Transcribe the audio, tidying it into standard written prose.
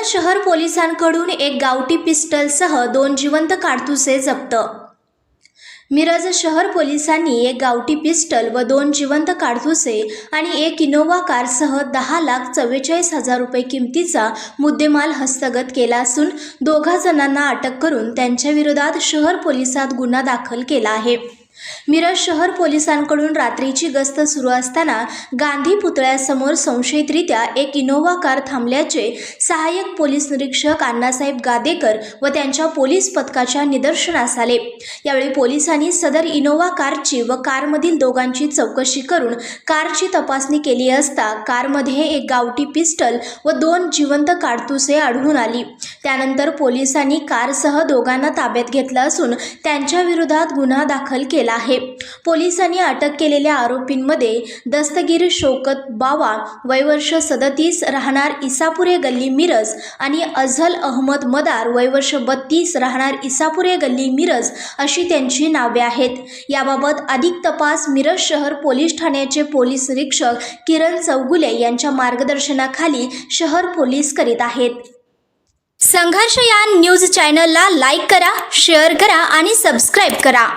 मिरज शहर पोलिसांकडून एक गावठी पिस्टलसह 2 जिवंत काडतुसे जप्त। मिरज शहर पोलिसांनी एक गावठी पिस्टल व 2 जिवंत काडतुसे आणि एक इनोवा कारसह 10,44,000 रुपये किमतीचा मुद्देमाल हस्तगत केला असून 2 जणांना अटक करून त्यांच्या विरोधात शहर पोलिसात गुन्हा दाखल केला आहे। मिरज शहर पोलिसांकडून रात्रीची गस्त सुरू असताना गांधी पुतळ्यासमोर संशयितरित्या एक इनोवा कार थांबल्याचे सहाय्यक पोलीस निरीक्षक अण्णासाहेब गादेकर व त्यांच्या पोलीस पथकाच्या निदर्शनास आले। यावेळी पोलिसांनी सदर इनोवा कारची व कारमधील दोघांची चौकशी करून कारची तपासणी केली असता कारमध्ये एक गावठी पिस्टल व 2 जिवंत काडतुसे आढळून आली। त्यानंतर पोलिसांनी कारसह दोघांना ताब्यात घेतलं असून त्यांच्या विरोधात गुन्हा दाखल केला आहे। पोलिसांनी अटक केलेल्या आरोपींमध्ये दस्तगीर शौकत बावा वय वर्ष 37 राहणार इसापुरे गल्ली मिरज आणि अझल अहमद मदार वय वर्ष 32 राहणार इसापुरे गल्ली मिरज अशी त्यांची नावे आहेत। याबाबत अधिक तपास मिरज शहर पोलीस ठाण्याचे पोलीस निरीक्षक किरण चौगुले यांच्या मार्गदर्शनाखाली शहर पोलीस करीत आहेत। संघर्ष या न्यूज चॅनलला लाईक करा, शेअर करा आणि सबस्क्राईब करा।